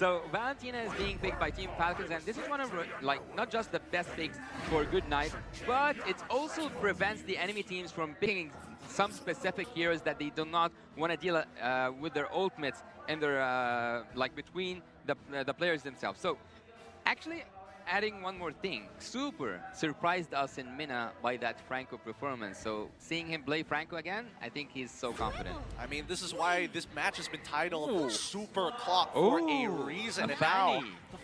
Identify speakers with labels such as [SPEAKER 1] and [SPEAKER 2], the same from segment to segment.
[SPEAKER 1] So Valentina is being picked by Team Falcons, and this is one of like not just the best picks for Good Night, but it also prevents the enemy teams from picking some specific heroes that they do not want to deal with their ultimates and their like between the players themselves. So actually, adding one more thing, Super surprised us in Mina by that Franco performance. So seeing him play Franco again, I think he's so confident.
[SPEAKER 2] I mean, this is why this match has been titled Super Clock for a reason. And now, the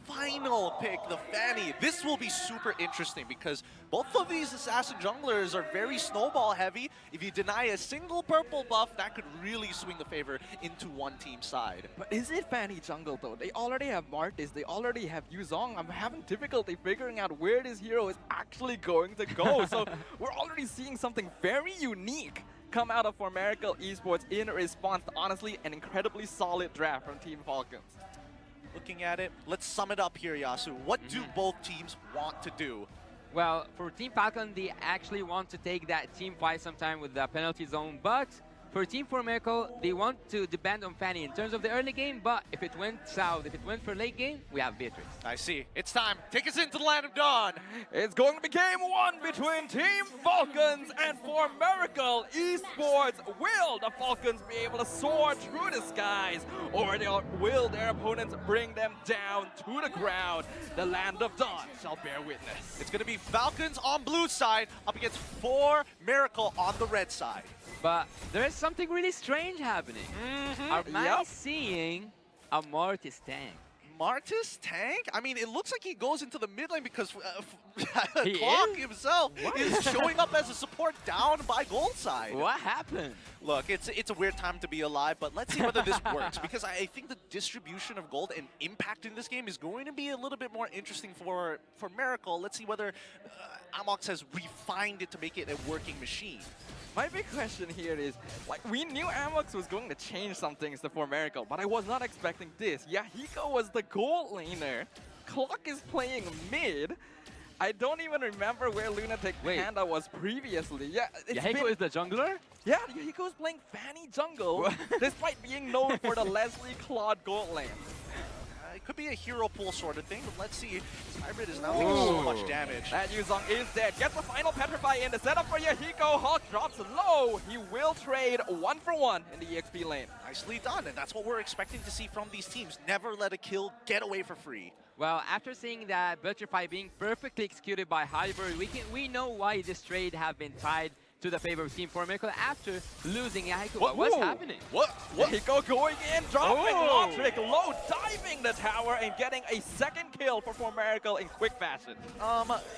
[SPEAKER 2] final pick, the Fanny. This will be super interesting because both of these assassin junglers are very snowball heavy. If you deny a single purple buff, that could really swing the favor into one team's side.
[SPEAKER 3] But is it Fanny jungle though? They already have Martis, they already have Yuzong. I'm having difficulty figuring out where this hero is actually going to go. So we're already seeing something very unique come out of Homecrowd Esports in response to, honestly, an incredibly solid draft from Team Falcons.
[SPEAKER 2] Looking at it, let's sum it up here, Yasu. What do both teams want to do?
[SPEAKER 1] Well, for Team Falcon, they actually want to take that team fight sometime with the penalty zone, but for Team Homecrowd, they want to depend on Fanny in terms of the early game, but if it went south, if it went for late game, we have Beatrix.
[SPEAKER 2] I see. It's time. Take us into the land of dawn.
[SPEAKER 3] It's going to be game one between Team Falcons and Homecrowd Esports. Will the Falcons be able to soar through the skies, or will their opponents bring them down to the ground? The land of dawn shall bear witness.
[SPEAKER 2] It's going to be Falcons on blue side up against Homecrowd on the red side.
[SPEAKER 1] But there is something really strange happening. Are we seeing a Martis tank?
[SPEAKER 2] Martis tank? I mean, it looks like he goes into the mid lane because
[SPEAKER 1] He
[SPEAKER 2] Clock
[SPEAKER 1] is?
[SPEAKER 2] himself is showing up as a support down by gold side.
[SPEAKER 1] What happened?
[SPEAKER 2] Look, it's a weird time to be alive, but let's see whether this works, because I think the distribution of gold and impact in this game is going to be a little bit more interesting for Miracle. Let's see whether Amox has refined it to make it a working machine.
[SPEAKER 3] My big question here is, like, we knew Amox was going to change some things to Homecrowd, but I was not expecting this. Yahiko was the gold laner. Clock is playing mid. I don't even remember where Lunatic Panda was previously. Yeah,
[SPEAKER 1] Yahiko is the jungler?
[SPEAKER 3] Yeah, Yahiko is playing Fanny jungle, despite being known for the Leslie Claude gold lane.
[SPEAKER 2] It could be a hero pool sort of thing, but let's see. This hybrid is now taking so much damage.
[SPEAKER 3] That Yuzong is dead. Gets the final Petrify in. The setup for Yahiko. Hawk drops low. He will trade 1-for-1 in the EXP lane.
[SPEAKER 2] Nicely done, and that's what we're expecting to see from these teams. Never let a kill get away for free.
[SPEAKER 1] Well, after seeing that Petrify being perfectly executed by Hybrid, we know why this trade have been tied to the favor of Team Homecrowd after losing Yahiko. What's happening?
[SPEAKER 2] What?
[SPEAKER 3] Yahiko going in, dropping Lotric, low diving the tower and getting a second kill for Homecrowd in quick fashion.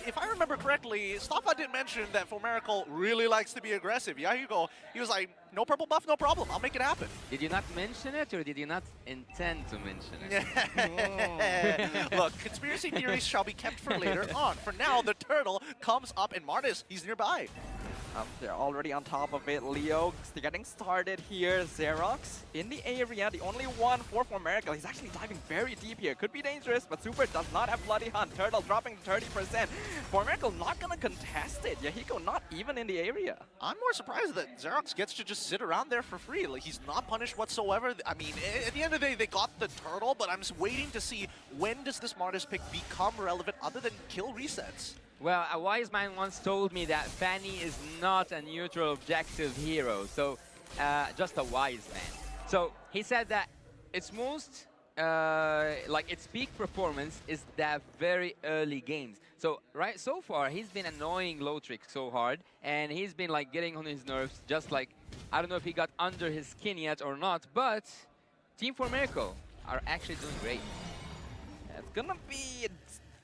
[SPEAKER 2] If I remember correctly, Staffa did mention that Homecrowd really likes to be aggressive. Yahiko, he was like, no purple buff, no problem, I'll make it happen.
[SPEAKER 1] Did you not mention it, or did you not intend to mention it?
[SPEAKER 2] Look, conspiracy theories shall be kept for later on. For now, the turtle comes up and Martis, he's nearby.
[SPEAKER 3] They're already on top of it. Leo getting started here. Xerox in the area, the only one for Homecrowd. He's actually diving very deep here. Could be dangerous, but Super does not have Bloody Hunt. Turtle dropping 30%. Homecrowd not gonna contest it. Yahiko not even in the area.
[SPEAKER 2] I'm more surprised that Xerox gets to just sit around there for free. Like, he's not punished whatsoever. I mean, at the end of the day, they got the turtle, but I'm just waiting to see when does this Martis pick become relevant other than kill resets.
[SPEAKER 1] Well, a wise man once told me that Fanny is not a neutral objective hero, so just a wise man. So he said that its most, like its peak performance is the very early games. So so far he's been annoying Lotric so hard, and he's been like getting on his nerves. Just like, I don't know if he got under his skin yet or not, but Team Homecrowd are actually doing great.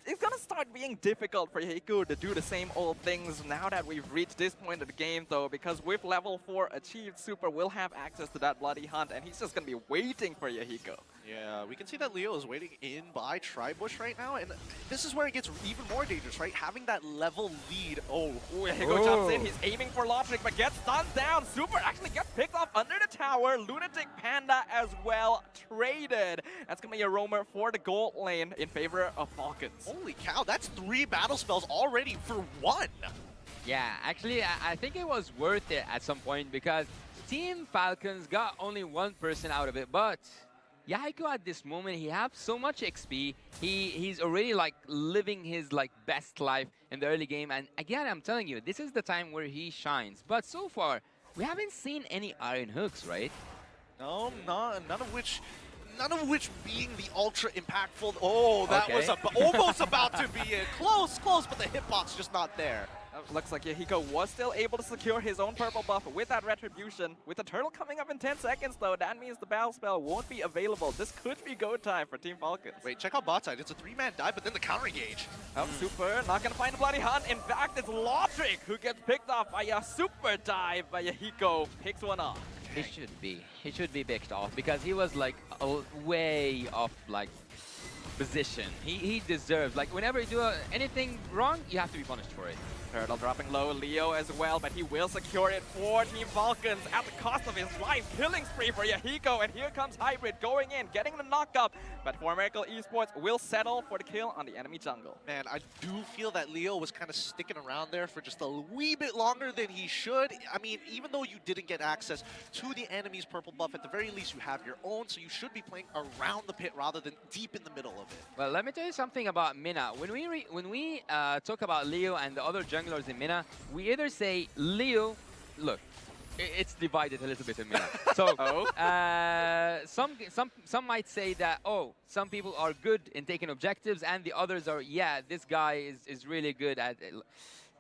[SPEAKER 3] It's gonna start being difficult for Yahiko to do the same old things now that we've reached this point of the game, though, because with level 4 achieved, Super will have access to that Bloody Hunt, and he's just gonna be waiting for Yahiko.
[SPEAKER 2] Yeah, we can see that Leo is waiting in by Tribush right now, and this is where it gets even more dangerous, right? Having that level lead.
[SPEAKER 3] Yahiko jumps in, he's aiming for Lotric, but gets stunned down. Super actually gets picked off under the tower. Lunatic Panda as well traded. That's gonna be a roamer for the gold lane in favor of Falcons.
[SPEAKER 2] Holy cow, that's 3 battle spells already for 1.
[SPEAKER 1] Yeah, actually, I think it was worth it at some point because Team Falcons got only one person out of it, but Yahiko at this moment, he has so much XP. He's already like living his like best life in the early game. And again, I'm telling you, this is the time where he shines. But so far, we haven't seen any iron hooks, right?
[SPEAKER 2] No, none of which being the ultra impactful. Oh, that was almost about to be it. Close, but the hitbox just not there.
[SPEAKER 3] Looks like Yahiko was still able to secure his own purple buff with that retribution. With the turtle coming up in 10 seconds though, that means the battle spell won't be available. This could be go time for Team Falcons.
[SPEAKER 2] Wait, check out bot side. It's a 3-man dive, but then the counter engage.
[SPEAKER 3] Oh, Super not gonna find a bloody hunt. In fact, it's Lotric who gets picked off by a super dive by Yahiko. Picks one off.
[SPEAKER 1] He should be picked off because he was like way off like position. He deserves, like whenever you do anything wrong, you have to be punished for it.
[SPEAKER 3] Turtle dropping low, Leo as well, but he will secure it for Team Falcons at the cost of his life. Killing spree for Yahiko, and here comes Hybrid going in, getting the knock-up, but Homecrowd Esports will settle for the kill on the enemy jungle.
[SPEAKER 2] Man, I do feel that Leo was kind of sticking around there for just a wee bit longer than he should. I mean, even though you didn't get access to the enemy's purple buff, at the very least you have your own, so you should be playing around the pit rather than deep in the middle of it.
[SPEAKER 1] Well, let me tell you something about Mina. When we talk about Leo and the other junglers in Mina, we either say Leo, look, it's divided a little bit in Mina. So some might say that, oh, some people are good in taking objectives and the others are, yeah, this guy is really good at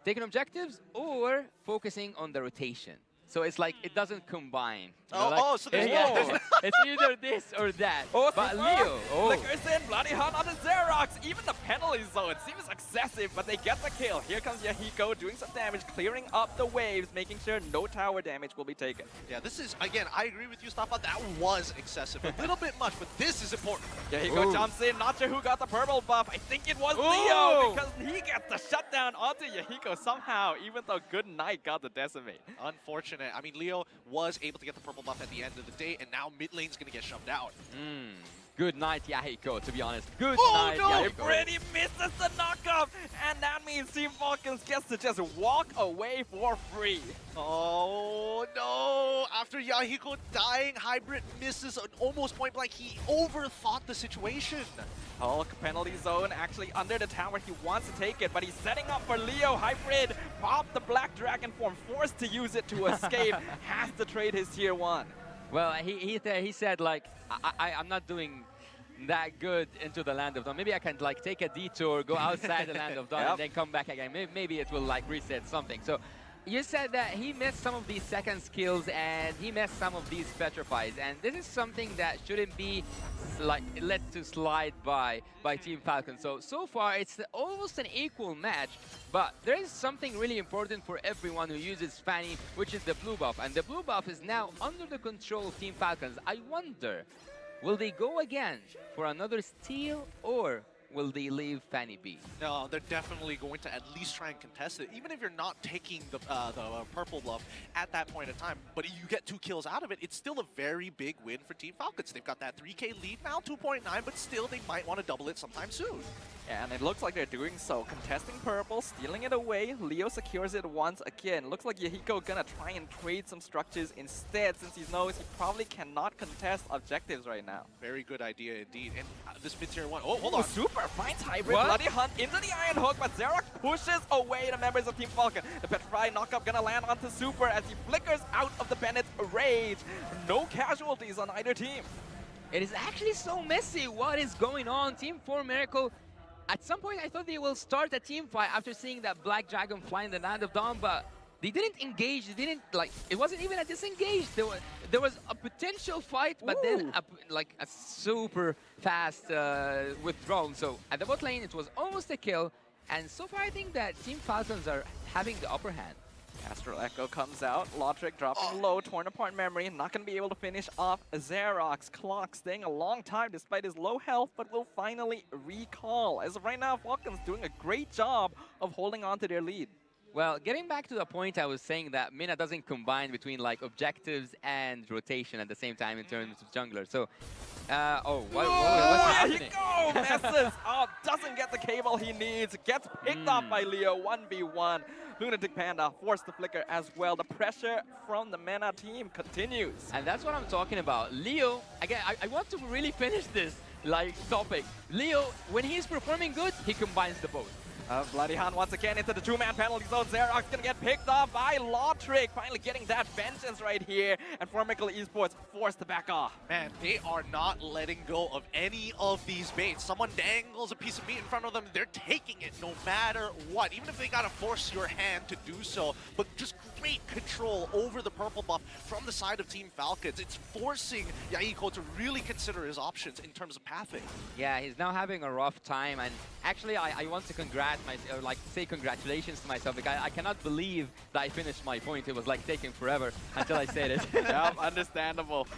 [SPEAKER 1] taking objectives or focusing on the rotation. So it's like it doesn't combine.
[SPEAKER 2] So there's
[SPEAKER 1] it's either this or that.
[SPEAKER 3] Oh,
[SPEAKER 1] but
[SPEAKER 3] Super
[SPEAKER 1] Leo,
[SPEAKER 3] flickers in, bloody hunt on the Xerox. Even the penalty zone seems excessive, but they get the kill. Here comes Yahiko doing some damage, clearing up the waves, making sure no tower damage will be taken.
[SPEAKER 2] Yeah, this is, again, I agree with you, Staffan. That was excessive. A little bit much, but this is important.
[SPEAKER 3] Yahiko jumps in, not sure who got the purple buff. I think it was Leo, because he gets the shutdown onto Yahiko somehow, even though Good Night got the decimate.
[SPEAKER 2] Unfortunate. I mean, Leo was able to get the purple buff at the end of the day, and now mid lane's going to get shoved out.
[SPEAKER 1] Good night, Yahiko, to be honest. Good night, Yahiko.
[SPEAKER 3] Already misses the knockup, and that means Team Falcons gets to just walk away for free.
[SPEAKER 2] Oh, no. After Yahiko dying, Hybrid misses an almost point blank. He overthought the situation.
[SPEAKER 3] Hulk penalty zone actually under the tower. He wants to take it, but he's setting up for Leo. Hybrid popped the Black Dragon form, forced to use it to escape, has to trade his tier 1.
[SPEAKER 1] Well, he said, like, I'm not doing that good into the Land of Dawn. Maybe I can, like, take a detour, go outside the Land of Dawn, and then come back again. Maybe it will, like, reset something. So you said that he missed some of these second skills, and he missed some of these petrifies. And this is something that shouldn't be, like, let to slide by Team Falcon. So far, it's almost an equal match. But there is something really important for everyone who uses Fanny, which is the blue buff. And the blue buff is now under the control of Team Falcons. I wonder, will they go again for another steal, or will they leave Fanny be?
[SPEAKER 2] No, they're definitely going to at least try and contest it, even if you're not taking the purple buff at that point in time. But if you get 2 kills out of it, it's still a very big win for Team Falcons. They've got that 3K lead now, 2.9, but still they might want to double it sometime soon.
[SPEAKER 3] Yeah, and it looks like they're doing so. Contesting purple, stealing it away. Leo secures it once again. Looks like Yahiko gonna try and trade some structures instead, since he knows he probably cannot contest objectives right now.
[SPEAKER 2] Very good idea indeed. And this mid-tier 1, oh, hold on.
[SPEAKER 3] Super finds Hybrid, bloody hunt into the Iron Hook, but Xerox pushes away the members of Team Falcon. The Petrify knockup gonna land onto Super as he flickers out of the Bennett's rage. No casualties on either team.
[SPEAKER 1] It is actually so messy. What is going on? Team 4 Miracle, at some point I thought they will start a team fight after seeing that Black Dragon fly in the Land of Dawn, but they didn't engage. They didn't, like, it wasn't even a disengage. There was a potential fight, but then a super fast withdrawal. So at the bot lane, it was almost a kill. And so far, I think that Team Falcons are having the upper hand.
[SPEAKER 3] Astral Echo comes out, Lotric dropping low, torn apart memory, not going to be able to finish off Xerox. Clock staying a long time despite his low health, but will finally recall. As of right now, Falcons doing a great job of holding on to their lead.
[SPEAKER 1] Well, getting back to the point I was saying that Mina doesn't combine between like objectives and rotation at the same time in terms of jungler. So, what's happening?
[SPEAKER 3] Leo messes up, doesn't get the cable he needs, gets picked up by Leo, 1v1. Lunatic Panda forced to flicker as well. The pressure from the MENA team continues.
[SPEAKER 1] And that's what I'm talking about. Leo, again, I want to really finish this topic. Leo, when he's performing good, he combines the both.
[SPEAKER 3] Bloody Hunt once again into the two-man penalty zone. Xerox gonna get picked off by Lotric, finally getting that vengeance right here. And Formidable Esports forced to back off.
[SPEAKER 2] Man, they are not letting go of any of these baits. Someone dangles a piece of meat in front of them, they're taking it no matter what. Even if they gotta force your hand to do so. But just great control over the purple buff from the side of Team Falcons. It's forcing Yahiko to really consider his options in terms of pathing.
[SPEAKER 1] Yeah, he's now having a rough time, and actually I want to say congratulations to myself, because I cannot believe that I finished my point. It was like taking forever until I said it.
[SPEAKER 3] Yeah, understandable.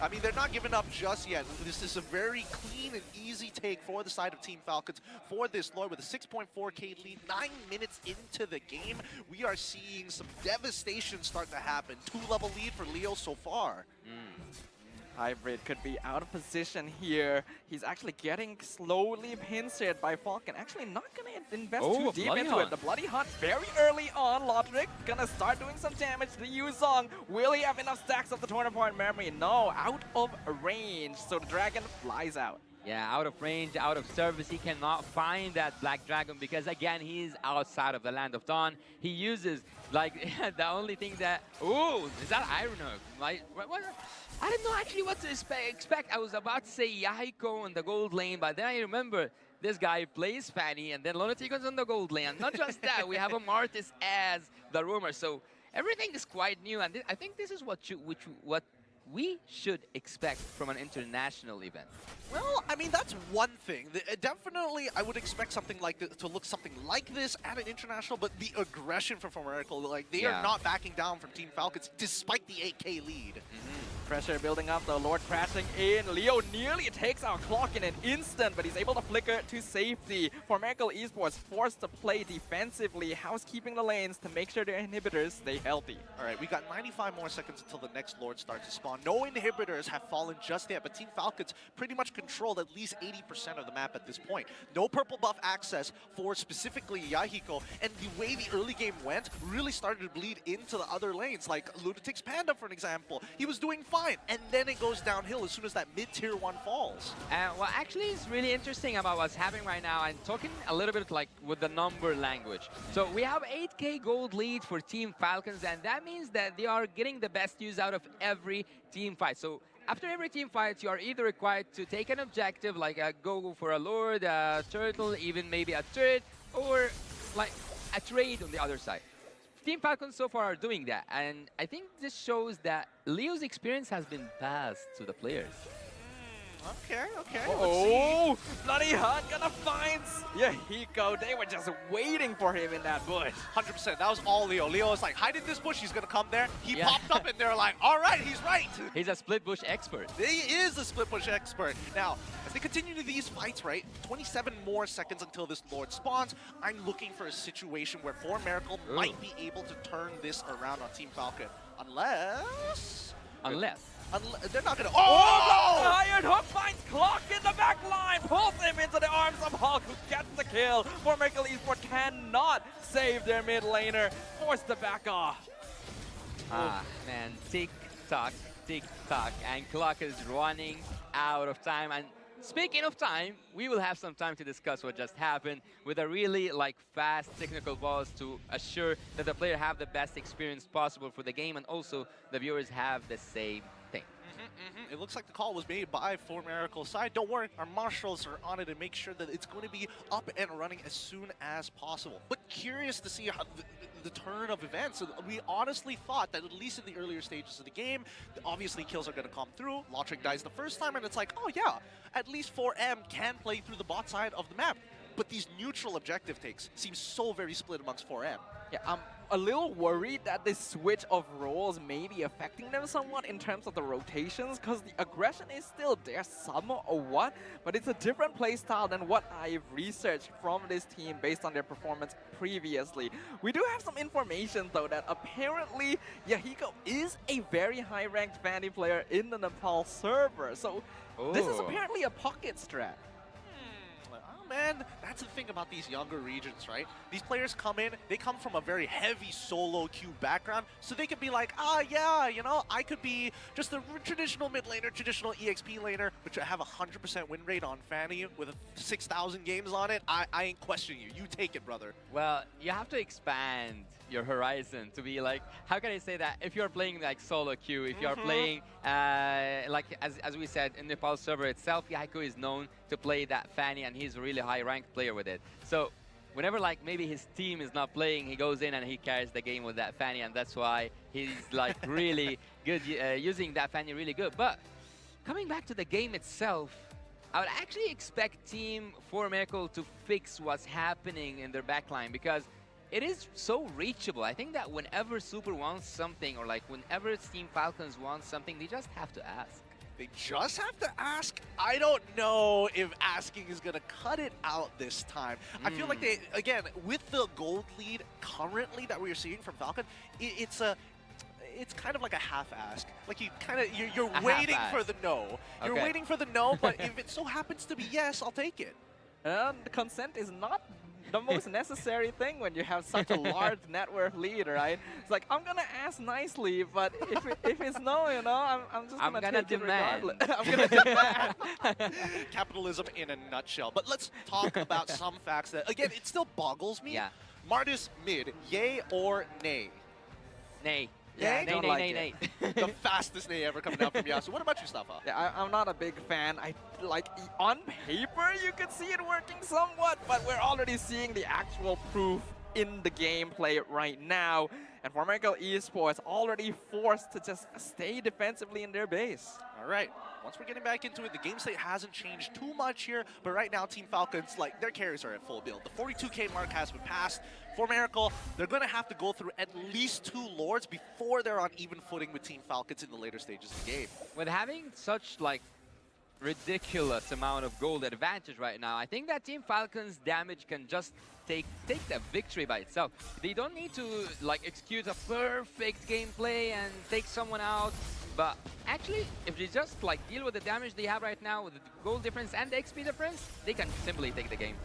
[SPEAKER 2] I mean, they're not giving up just yet. This is a very clean and easy take for the side of Team Falcons for this Lord with a 6.4k lead. 9 minutes into the game, we are seeing some devastation start to happen. 2-level lead for Leo so far.
[SPEAKER 3] Hybrid could be out of position here. He's actually getting slowly pincered by Falcon. Actually not gonna invest too deep into it. The Bloody Hunt very early on. Lotric gonna start doing some damage to Yuzong. Will he have enough stacks of the torn apart memory? No, out of range. So the dragon flies out.
[SPEAKER 1] Yeah, out of range, out of service. He cannot find that Black Dragon because, again, he's outside of the Land of Dawn. He uses, like, the only thing that... Ooh, is that Iron Hook? Like, what? I didn't know actually what to expect. I was about to say Yahiko in the gold lane, but then I remember this guy plays Fanny, and then Lunaticon's on the gold lane. And not just that, we have a Martis as the rumor. So everything is quite new, and I think this is what we should expect from an international event.
[SPEAKER 2] Well, I mean, that's one thing. Definitely, I would expect something like to look something like this at an international, but the aggression from Miracle, like, they are not backing down from Team Falcons despite the 8k lead.
[SPEAKER 3] Pressure building up, the Lord crashing in. Leo nearly takes our clock in an instant, but he's able to flicker to safety. Formidable Esports forced to play defensively, housekeeping the lanes to make sure their inhibitors stay healthy.
[SPEAKER 2] All right, we got 95 more seconds until the next Lord starts to spawn. No inhibitors have fallen just yet, but Team Falcons pretty much controlled at least 80% of the map at this point. No purple buff access for specifically Yahiko, and the way the early game went really started to bleed into the other lanes, like Lunatic's Panda, for an example. He was doing fine, and then it goes downhill as soon as that mid-tier 1 falls.
[SPEAKER 1] What actually is really interesting about what's happening right now, and talking a little bit like with the number language. So we have 8k gold lead for Team Falcons, and that means that they are getting the best use out of every team fight. So after every team fight, you are either required to take an objective, like go for a Lord, a Turtle, even maybe a turret, or like a trade on the other side. Team Falcons so far are doing that, and I think this shows that Leo's experience has been passed to the players.
[SPEAKER 2] Okay, okay.
[SPEAKER 3] Oh, Bloody Hunt gonna find Yahiko. They were just waiting for him in that bush.
[SPEAKER 2] 100%. That was all Leo. Leo was like, hide in this bush. He's gonna come there. He popped up, and they're like, all right, he's right.
[SPEAKER 1] He's a split bush expert.
[SPEAKER 2] He is a split push expert. Now, as they continue to these fights, right, 27 more seconds until this Lord spawns, I'm looking for a situation where Miracle might be able to turn this around on Team Falcon. Unless... They're not gonna...
[SPEAKER 3] Oh! Iron Hook finds Clock in the back line, pulls him into the arms of Hulk, who gets the kill. Formidable Esports cannot save their mid laner, forced to back off.
[SPEAKER 1] Ah, man, tick-tock, tick-tock, and Clock is running out of time. And speaking of time, we will have some time to discuss what just happened with a really fast technical balls to assure that the player have the best experience possible for the game, and also the viewers have the same thing.
[SPEAKER 2] It looks like the call was made by Miracle's side. Don't worry, our marshals are on it and make sure that it's going to be up and running as soon as possible. But curious to see how the turn of events. We honestly thought that at least in the earlier stages of the game, obviously kills are going to come through. Lotric dies the first time, and it's like, oh yeah, at least 4M can play through the bot side of the map. But these neutral objective takes seem so very split amongst 4M.
[SPEAKER 3] Yeah, I'm a little worried that this switch of roles may be affecting them somewhat in terms of the rotations, because the aggression is still there somewhat, but it's a different playstyle than what I've researched from this team based on their performance previously. We do have some information though that apparently Yahiko is a very high-ranked Fanny player in the Nepal server, so this is apparently a pocket strat.
[SPEAKER 2] Like, oh man, that's the thing about these younger regions, right? These players come in, they come from a very heavy solo queue background, so they could be like, yeah, you know, I could be just a traditional mid laner, traditional EXP laner, which I have a 100% win rate on Fanny with 6,000 games on it. I ain't questioning you. You take it, brother.
[SPEAKER 1] Well, you have to expand your horizon to be like, how can I say that? If you're playing like solo queue, if you're playing, like as we said, in Nepal server itself, Yaiko is known to play that Fanny, and he's a really high ranked player with it. So whenever like maybe his team is not playing, he goes in and he carries the game with that Fanny, and that's why he's like really good, using that Fanny really good. But coming back to the game itself, I would actually expect Team Miracle to fix what's happening in their backline, because it is so reachable. I think that whenever Super wants something, or like whenever Team Falcons wants something, they just have to ask.
[SPEAKER 2] They just have to ask. I don't know if asking is going to cut it out this time. I feel like they, again, with the gold lead currently that we're seeing from Falcon, it's kind of like a half ask. Like you're waiting for the no. You're waiting for the no, but if it so happens to be yes, I'll take it.
[SPEAKER 3] The consent is not the most necessary thing when you have such a large net worth lead, right? It's like, I'm gonna ask nicely, but if it's no, you know, I'm just gonna take
[SPEAKER 1] demand.
[SPEAKER 3] it regardless. I'm gonna demand.
[SPEAKER 2] Capitalism in a nutshell. But let's talk about some facts that, again, it still boggles me.
[SPEAKER 1] Yeah.
[SPEAKER 2] Martis mid, yay or nay?
[SPEAKER 1] Nay.
[SPEAKER 3] Yeah,
[SPEAKER 1] nay.
[SPEAKER 2] The fastest nay ever coming out from Yasu. What about you, Stafa?
[SPEAKER 3] Yeah, I'm not a big fan. Like, on paper, you could see it working somewhat, but we're already seeing the actual proof in the gameplay right now. And Miracle Esports already forced to just stay defensively in their base.
[SPEAKER 2] All right. Once we're getting back into it, the game state hasn't changed too much here, but right now Team Falcons, like, their carries are at full build. The 42k mark has been passed. For Miracle, they're going to have to go through at least 2 Lords before they're on even footing with Team Falcons in the later stages of the game.
[SPEAKER 1] With having such like ridiculous amount of gold advantage right now, I think that Team Falcon's damage can just take the victory by itself. They don't need to like execute a perfect gameplay and take someone out, but actually if they just like deal with the damage they have right now with the gold difference and the XP difference, they can simply take the game.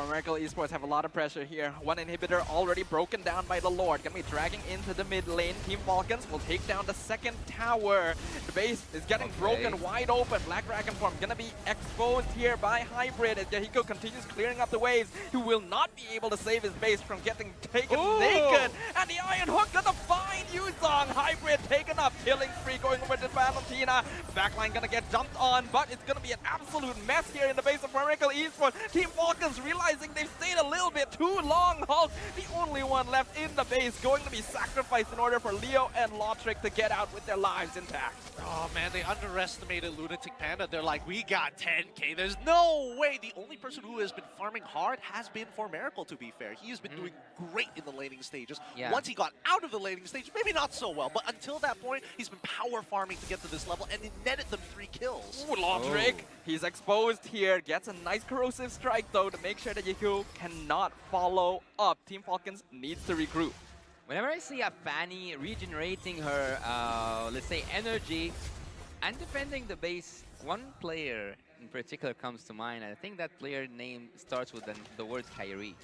[SPEAKER 3] Miracle Esports have a lot of pressure here. One inhibitor already broken down by the Lord. Gonna be dragging into the mid lane. Team Falcons will take down the second tower. The base is getting broken wide open. Black Dragon form gonna be exposed here by Hybrid as Yahiko continues clearing up the waves. He will not be able to save his base from getting taken naked. And the Iron Hook gonna find Yuzong. Hybrid taken up. Killing spree going over to Valentina. Backline gonna get jumped on, but it's gonna be an absolute mess here in the base of Miracle Esports. Team Falcons realizing they've stayed a little bit too long. Hulk, the only one left in the base, going to be sacrificed in order for Leo and Lotric to get out with their lives intact.
[SPEAKER 2] Oh man, they underestimated Lunatic Panda. They're like, we got 10k. There's no way. The only person who has been farming hard has been For Miracle, to be fair. He has been doing great in the laning stages.
[SPEAKER 1] Yeah.
[SPEAKER 2] Once he got out of the laning stage, maybe not so well, but until that point, he's been power farming to get to this level, and he netted them 3 kills.
[SPEAKER 3] Ooh, Lotric, he's exposed here. Gets a nice corrosive strike though to make sure that Yahiko cannot follow up. Team Falcons needs to regroup.
[SPEAKER 1] Whenever I see a Fanny regenerating her, let's say, energy and defending the base, one player in particular comes to mind. I think that player name starts with the word Kyrie.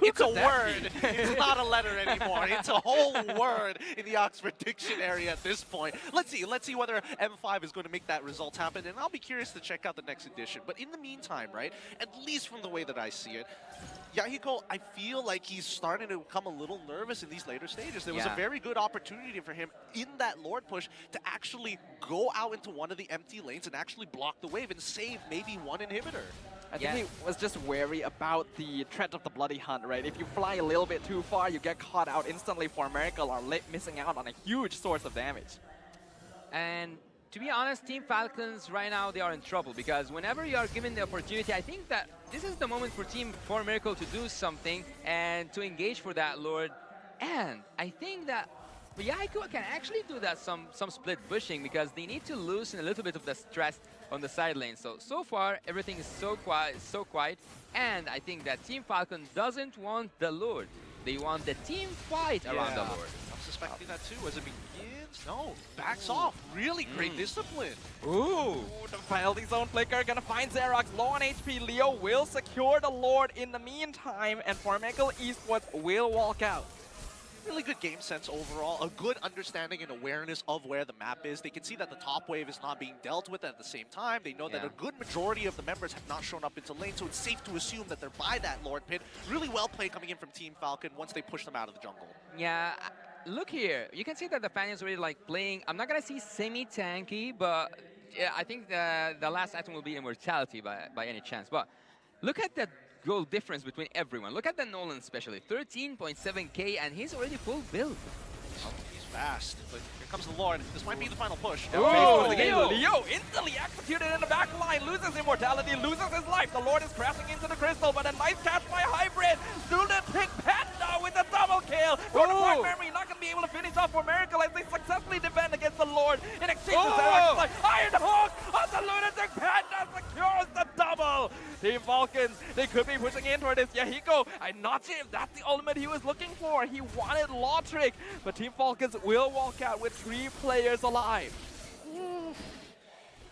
[SPEAKER 2] It's a word. It's not a letter anymore. It's a whole word in the Oxford Dictionary at this point. Let's see whether M5 is going to make that result happen, and I'll be curious to check out the next edition. But in the meantime, right, at least from the way that I see it, Yahiko, I feel like he's starting to become a little nervous in these later stages. There was a very good opportunity for him in that Lord push to actually go out into one of the empty lanes and actually block the wave and save maybe one inhibitor.
[SPEAKER 3] I think he was just wary about the threat of the Bloody Hunt, right? If you fly a little bit too far, you get caught out instantly. For Miracle are missing out on a huge source of damage.
[SPEAKER 1] And to be honest, Team Falcons right now, they are in trouble, because whenever you are given the opportunity, I think that this is the moment for Team Miracle to do something and to engage for that Lord. And I think that Yahiko can actually do that some split bushing, because they need to loosen a little bit of the stress on the side lane. So far, everything is so quiet, and I think that Team Falcon doesn't want the Lord. They want the team fight around the Lord.
[SPEAKER 2] I'm suspecting that too as it begins. No, backs off. Really great discipline.
[SPEAKER 1] Ooh.
[SPEAKER 2] The
[SPEAKER 3] Penalty zone flicker, gonna find Xerox, low on HP. Leo will secure the Lord in the meantime, and Formidable Esports will walk out.
[SPEAKER 2] Really good game sense overall, a good understanding and awareness of where the map is. They can see that the top wave is not being dealt with at the same time. They know that a good majority of the members have not shown up into lane, so it's safe to assume that they're by that Lord pit. Really well played coming in from Team Falcon once they push them out of the jungle.
[SPEAKER 1] Yeah, look here. You can see that the fan is really like playing. I'm not gonna see semi-tanky, but yeah, I think the last item will be Immortality by any chance. But look at the goal difference between everyone. Look at the Nolan especially, 13.7k, and he's already full build.
[SPEAKER 2] Oh, he's fast, but here comes the Lord. This might be the final push.
[SPEAKER 3] Oh, Leo instantly executed in the back line, loses immortality, loses his life. The Lord is crashing into the crystal, but a nice catch by Hybrid. Lunatic Panda with a double kill. Bonaparte Memory not going to be able to finish off for Miracle as they successfully defend against the Lord. In exchange for Xerox, like Iron Hook on the Lunatic Panda secures the double. Team Falcons, they could be pushing in toward this. Yahiko, I'm not sure if that's the ultimate he was looking for. He wanted Law Trick, but Team Falcons will walk out with 3 players alive.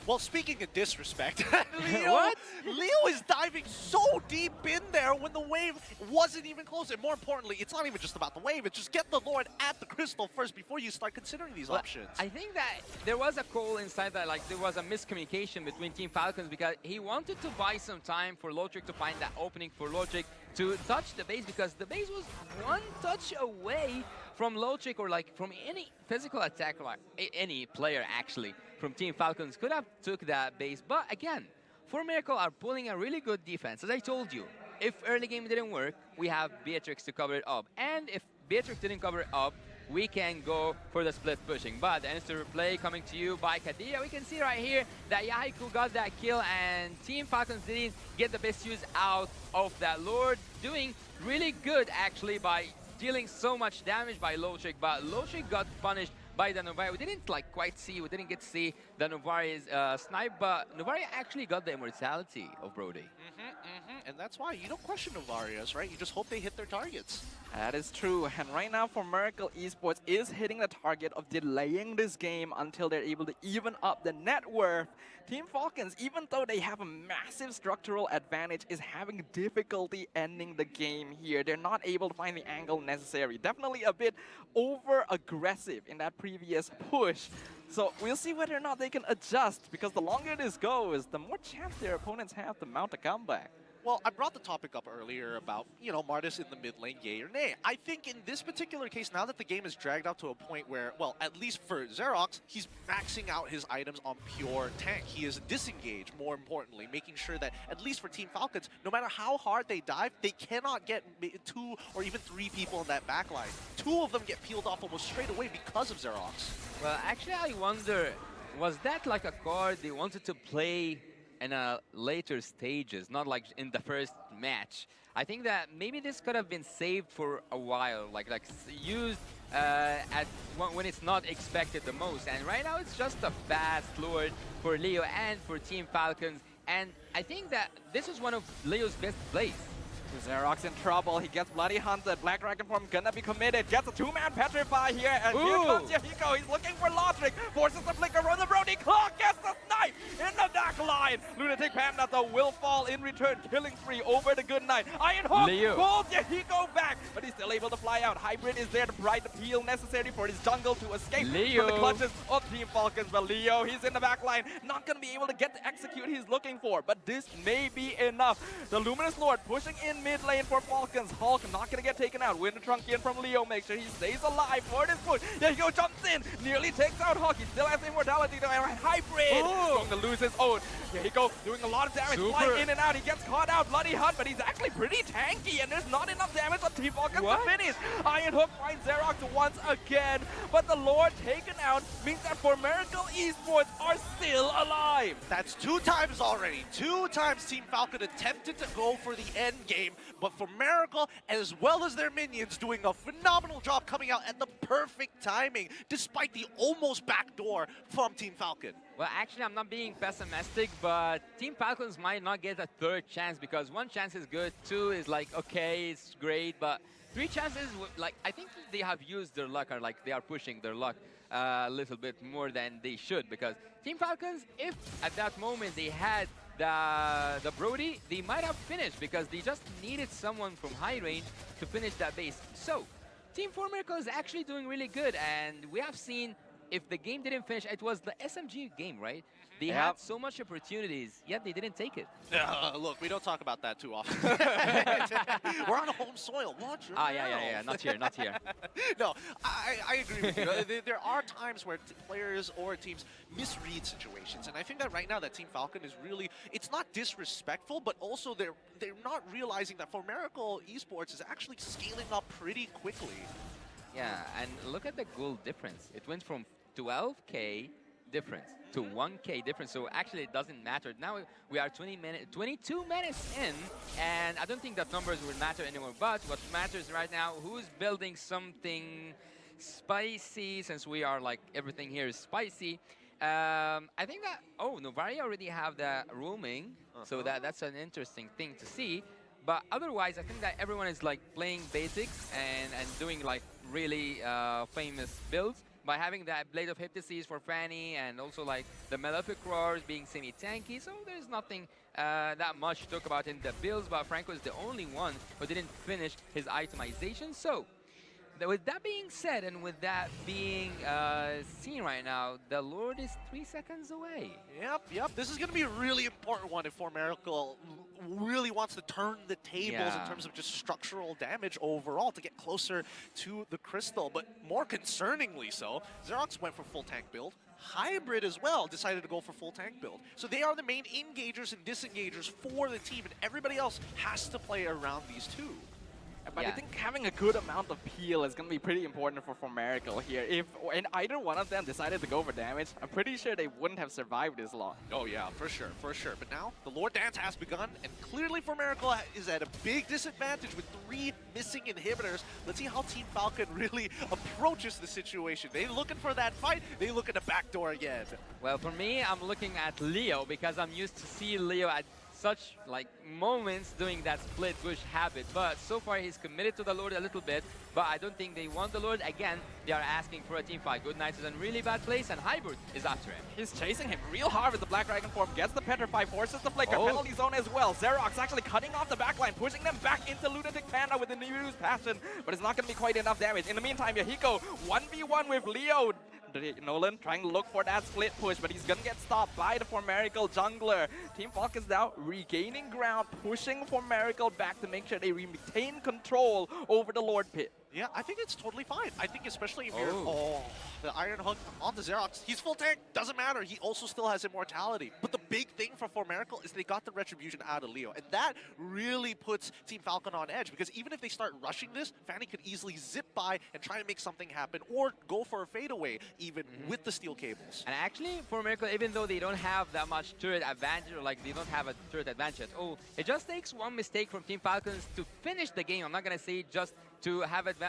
[SPEAKER 2] Well, speaking of disrespect, Leo is diving so deep in there when the wave wasn't even close. And more importantly, it's not even just about the wave. It's just get the Lord at the crystal first before you start considering these options.
[SPEAKER 1] I think that there was a call inside that, like, there was a miscommunication between Team Falcons because he wanted to buy some time for Logic to find that opening for Logic to touch the base, because the base was one touch away from Logic, or like from any physical attack, like any player actually from Team Falcons could have took that base. But again, For Miracle are pulling a really good defense. As I told you, if early game didn't work, we have Beatrix to cover it up. And if Beatrix didn't cover it up, we can go for the split pushing. But the instant replay coming to you by Kadia. We can see right here that Yahiko got that kill, and Team Falcons didn't get the best use out of that Lord. Doing really good actually by dealing so much damage by Logic, but Logic got punished by the Novari. We didn't we didn't get to see the Novari's snipe, but Novari actually got the immortality of Brody.
[SPEAKER 2] And that's why you don't question Novarius, right? You just hope they hit their targets.
[SPEAKER 3] That is true, and right now Formidable Esports is hitting the target of delaying this game until they're able to even up the net worth. Team Falcons, even though they have a massive structural advantage, is having difficulty ending the game here. They're not able to find the angle necessary. Definitely a bit over-aggressive in that previous push. So we'll see whether or not they can adjust, because the longer this goes, the more chance their opponents have to mount a comeback.
[SPEAKER 2] Well, I brought the topic up earlier about, you know, Martis in the mid lane, yay or nay. I think in this particular case, now that the game is dragged out to a point where, well, at least for Xerox, he's maxing out his items on pure tank. He is disengaged, more importantly, making sure that, at least for Team Falcons, no matter how hard they dive, they cannot get 2 or even 3 people in that backline. 2 of them get peeled off almost straight away because of Xerox.
[SPEAKER 1] Well, actually, I wonder, was that like a card they wanted to play in later stages, not like in the first match? I think that maybe this could have been saved for a while, like used when it's not expected the most. And right now it's just a fast Lord for Leo and for Team Falcons. And I think that this is one of Leo's best plays.
[SPEAKER 3] Xerox in trouble, he gets bloody hunted, Black Dragon form gonna be committed, gets a 2-man petrify here, and here comes Yahiko, he's looking for Logic, forces the flicker on the Brody clock, gets the snipe in the back line. Lunatic Panda though will fall in return, killing spree over the good night. Iron Hook pulls Yahiko back, but he's still able to fly out. Hybrid is there to provide the peel necessary for his jungle to escape from the clutches of Team Falcons, but Leo, he's in the back line, not gonna be able to get the execute he's looking for, but this may be enough. The Luminous Lord pushing in mid lane for Falcons. Hulk not gonna get taken out. Winter Trunkian from Leo makes sure he stays alive for this push. Yahiko jumps in, nearly takes out Hulk. He still has immortality to Hybrid. Going to lose his own. Yahiko doing a lot of damage, flying in and out. He gets caught out, bloody hunt, but he's actually pretty tanky, and there's not enough damage on Team Falcons to finish. Iron Hook finds Xerox once again, but the Lord taken out means that Formidable Esports are still alive.
[SPEAKER 2] That's 2 times already. 2 times Team Falcon attempted to go for the end game, but for Miracle, as well as their minions, doing a phenomenal job coming out at the perfect timing, despite the almost backdoor from Team Falcon.
[SPEAKER 1] Well, actually, I'm not being pessimistic, but Team Falcons might not get a third chance because one chance is good, two is like, okay, it's great, but three chances, like, I think they have used their luck, or like they are pushing their luck a little bit more than they should, because Team Falcons, if at that moment they had the Brody, they might have finished because they just needed someone from high range to finish that base. So, Team 4Miracle is actually doing really good, and we have seen if the game didn't finish, it was the SMG game, right? They had so much opportunities, yet they didn't take it.
[SPEAKER 2] Look, we don't talk about that too often. We're on home soil. Watch your
[SPEAKER 1] yeah. Not here, not here.
[SPEAKER 2] No, I agree with you. There are times where players or teams misread situations, and I think that right now that Team Falcon is really, it's not disrespectful, but also they're not realizing that for Miracle Esports is actually scaling up pretty quickly.
[SPEAKER 1] Yeah, and look at the goal difference. It went from 12K difference to 1K difference. So actually, it doesn't matter. Now we are 22 minutes in, and I don't think that numbers will matter anymore. But what matters right now, who's building something spicy? Since we are like everything here is spicy. I think that Novaria already have the roaming, so that's an interesting thing to see. But otherwise, I think that everyone is like playing basics and doing like really famous builds by having that Blade of Hypnosis for Fanny and also like the Malefic Roars being semi-tanky. So there's nothing that much to talk about in the builds, but Franco is the only one who didn't finish his itemization. So with that being said, and with that being seen right now, the Lord is 3 seconds away.
[SPEAKER 2] Yep. This is going to be a really important one if Miracle really wants to turn the tables in terms of just structural damage overall to get closer to the crystal. But more concerningly so, Xerox went for full tank build. Hybrid as well decided to go for full tank build. So they are the main engagers and disengagers for the team, and everybody else has to play around these two.
[SPEAKER 3] But I think having a good amount of peel is going to be pretty important for Miracle here. If either one of them decided to go for damage, I'm pretty sure they wouldn't have survived this long.
[SPEAKER 2] Oh yeah, for sure. But now, the Lord Dance has begun, and clearly Miracle is at a big disadvantage with 3 missing inhibitors. Let's see how Team Falcon really approaches the situation. They looking for that fight, they look at the back door again.
[SPEAKER 1] Well, for me, I'm looking at Leo because I'm used to see Leo at such like moments doing that split push habit, but so far he's committed to the Lord a little bit, but I don't think they want the Lord. Again, they are asking for a team fight. Good Knight is in really bad place, and Hybrid is after him.
[SPEAKER 3] He's chasing him real hard with the Black Dragon form, gets the Petrify, forces the Flicker, penalty zone as well. Xerox actually cutting off the backline, pushing them back into Lunatic Panda with the Nibiru's Passion, but it's not going to be quite enough damage. In the meantime, Yahiko 1v1 with Leo. Nolan trying to look for that split push, but he's gonna get stopped by the Miracle jungler. Team Falcons now regaining ground, pushing Miracle back to make sure they retain control over the Lord Pit.
[SPEAKER 2] Yeah, I think it's totally fine. I think especially if you're... the Iron Hook on the Xerox. He's full tank, doesn't matter. He also still has immortality. But the big thing for Miracle is they got the Retribution out of Leo. And that really puts Team Falcon on edge, because even if they start rushing this, Fanny could easily zip by and try to make something happen, or go for a fadeaway even with the steel cables.
[SPEAKER 1] And actually, for Miracle, even though they don't have that much turret advantage, or like they don't have a turret advantage, it just takes one mistake from Team Falcons to finish the game. I'm not gonna say just to have advantage.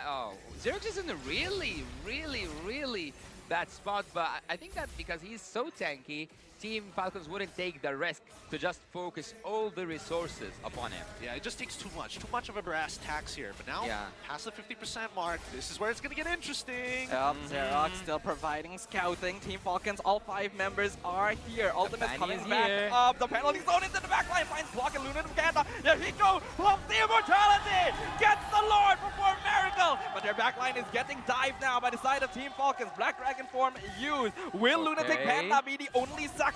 [SPEAKER 1] Xerox is in a really bad spot, but I think that because he's so tanky, Team Falcons wouldn't take the risk to just focus all the resources upon him.
[SPEAKER 2] Yeah, it just takes too much of a brass tax here. But now, past the 50% mark, this is where it's going to get interesting.
[SPEAKER 3] Xerox still providing scouting. Team Falcons, all 5 members are here. Ultimate's coming back up. The penalty zone into the backline, finds block and Lunatic Panda. Yahiko pumps the immortality, gets the Lord before Miracle. But their backline is getting dived now by the side of Team Falcons. Black Dragon form used. Will Lunatic Panda be the only sacrifice?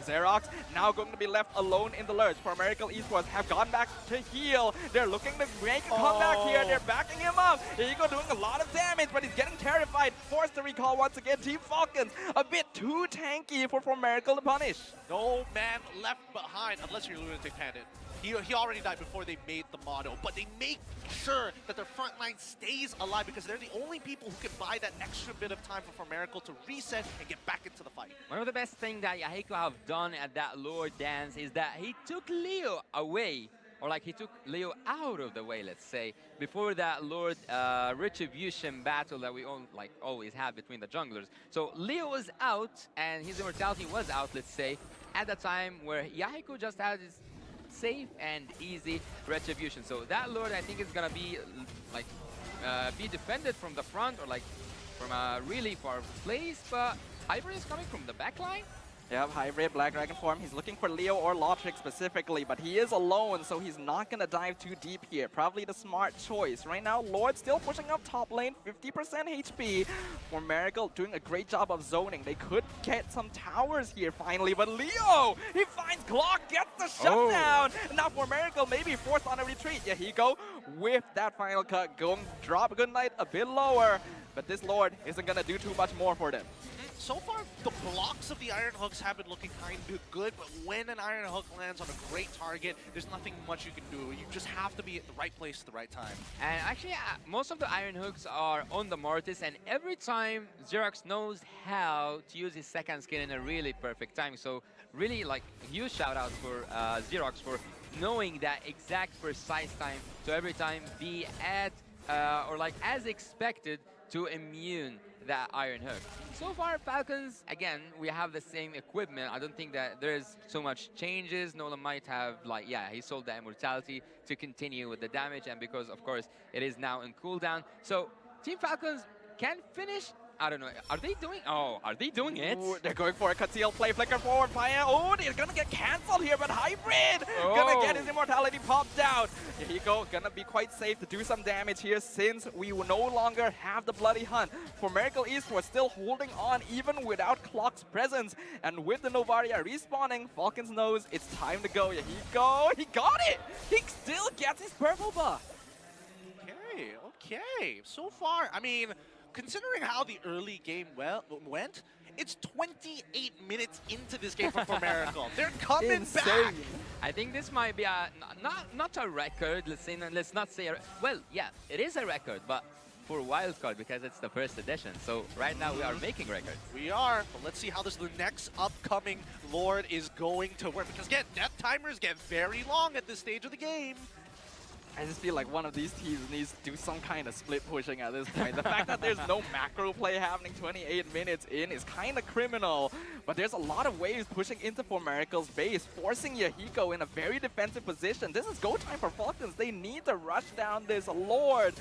[SPEAKER 3] Xerox now going to be left alone in the lurch. Miracle Esports have gone back to heal. They're looking to make a comeback here. They're backing him up. Yahiko doing a lot of damage, but he's getting terrified. Forced to recall once again. Team Falcons a bit too tanky for Miracle to punish.
[SPEAKER 2] No man left behind, unless you're Lunatic Panda. He already died before they made the motto, but they make sure that their front line stays alive, because they're the only people who can buy that extra bit of time for Miracle to reset and get back into the fight.
[SPEAKER 1] One of the best things that Yahiko have done at that Lord Dance is that he took Leo away or like he took Leo out of the way, let's say, before that Lord Retribution battle that we all like always have between the junglers. So Leo was out and his immortality was out, let's say, at the time where Yahiko just had his safe and easy Retribution. So that Lord, I think, is gonna be like be defended from the front or like from a really far place, but Hybrid is coming from the back line.
[SPEAKER 3] Yep, Hybrid, Black Dragon form. He's looking for Leo or Lotric specifically, but he is alone, so he's not going to dive too deep here. Probably the smart choice. Right now, Lord still pushing up top lane, 50% HP. For Miracle, doing a great job of zoning. They could get some towers here finally, but Leo, he finds Glock, gets the shutdown. Now for Miracle, maybe forced on a retreat. Yeah, he go with that final cut, going drop Good Night a bit lower, but this Lord isn't going to do too much more for them.
[SPEAKER 2] So far, the blocks of the Iron Hooks have been looking kind of good, but when an Iron Hook lands on a great target, there's nothing much you can do. You just have to be at the right place at the right time. And
[SPEAKER 1] actually, most of the Iron Hooks are on the Mortis, and every time Xerox knows how to use his second skin in a really perfect time. So really, like, huge shout out for Xerox for knowing that exact precise time to every time be at, or like as expected, to immune that Iron Hook. So far, Falcons, again, we have the same equipment. I don't think that there's so much changes. Nolan might have, like, yeah, he sold the immortality to continue with the damage, and because, of course, it is now in cooldown. So, Team Falcons can finish. I don't know. Are they doing? Oh, are they doing it?
[SPEAKER 3] Ooh, they're going for a conceal play, flicker forward, fire. Oh, they're gonna get cancelled here, but Hybrid gonna get his immortality popped out. Here you go, gonna be quite safe to do some damage here since we no longer have the Bloody Hunt. For Miracle Esports, still holding on even without Clock's presence. And with the Novaria respawning, Falcons knows it's time to go. Here you go, he got it! He still gets his purple buff.
[SPEAKER 2] Okay. So far, I mean, considering how the early game went, it's 28 minutes into this game for Miracle. They're coming back.
[SPEAKER 1] I think this might be a not a record. Let's not say well, yeah, it is a record, but for wildcard because it's the first edition. So right now we are making records.
[SPEAKER 2] We are, but let's see how the next upcoming Lord is going to work. Because again, death timers get very long at this stage of the game.
[SPEAKER 3] I just feel like one of these teams needs to do some kind of split pushing at this point. The fact that there's no macro play happening 28 minutes in is kind of criminal. But there's a lot of waves pushing into For Miracle's base, forcing Yahiko in a very defensive position. This is go time for Falcons. They need to rush down this Lord.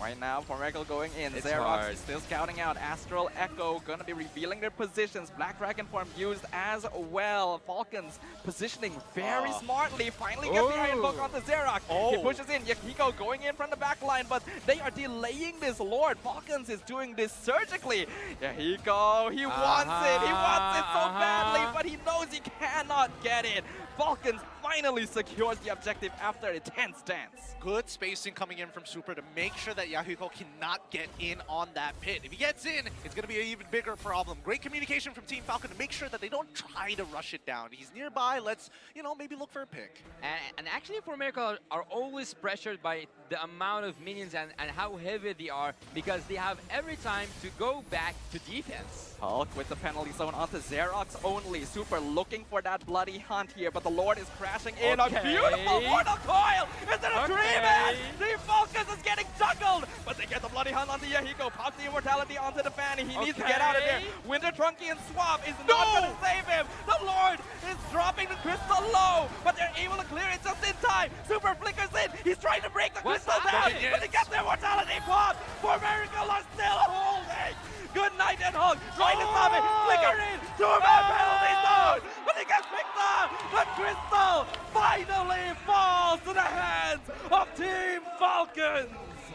[SPEAKER 3] Right now, For Miracle going in. Xerox is still scouting out. Astral Echo gonna be revealing their positions. Black Dragon form used as well. Falcons positioning very smartly. Finally gets the Iron Book onto Xerox. He pushes in. Yahiko going in from the back line, but they are delaying this Lord. Falcons is doing this surgically. Yahiko, he wants it. He wants it so badly, but he knows he cannot get it. Falcons finally secures the objective after a tense dance.
[SPEAKER 2] Good spacing coming in from Super to make sure that Yahiko cannot get in on that pit. If he gets in, it's going to be an even bigger problem. Great communication from Team Falcon to make sure that they don't try to rush it down. He's nearby. Let's, you know, maybe look for a pick.
[SPEAKER 1] And actually, For Miracle are always pressured by the amount of minions and how heavy they are because they have every time to go back to defense.
[SPEAKER 3] Hulk with the penalty zone onto Xerox only. Super looking for that Bloody Hunt here, but the Lord is crashing in. A beautiful Mortal Coil! Instead of Dreamhead! The Focus is getting juggled! But they get the Bloody Hunt onto Yahiko. Pops the immortality onto the Fanny. He needs to get out of there. Winter Trunky and Swap is not going to save him. The Lord is dropping the crystal low, but they're able to clear it just in time. Super flickers in. He's trying to break the crystal down, but he gets the immortality pop. For Miracle are still holding. Good night and hug. Trying to stop it. Flicker in. 2-man penalty zone. But he gets picked up. The crystal finally falls to the hands of Team Falcons.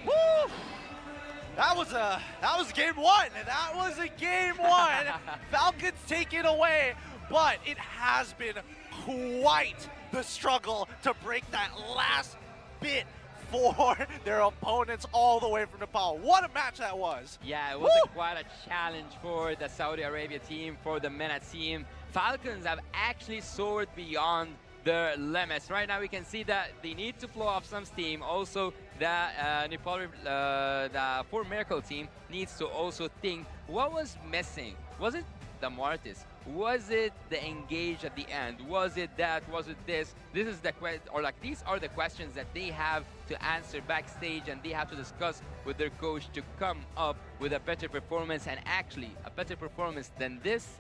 [SPEAKER 2] Woo! That was game one. That was a game one. Falcons take it away, but it has been quite the struggle to break that last bit for their opponents all the way from Nepal. What a match that was.
[SPEAKER 1] Yeah, it was quite a challenge for the Saudi Arabia team, for the MENA team. Falcons have actually soared beyond their limits. Right now we can see that they need to flow off some steam. Also, the Nepal, the For Miracle team needs to also think what was missing. Was it the Mortis? Was it the engage at the end? Was it that? Was it this? This is the these are the questions that they have to answer backstage, and they have to discuss with their coach to come up with a better performance, and actually a better performance than this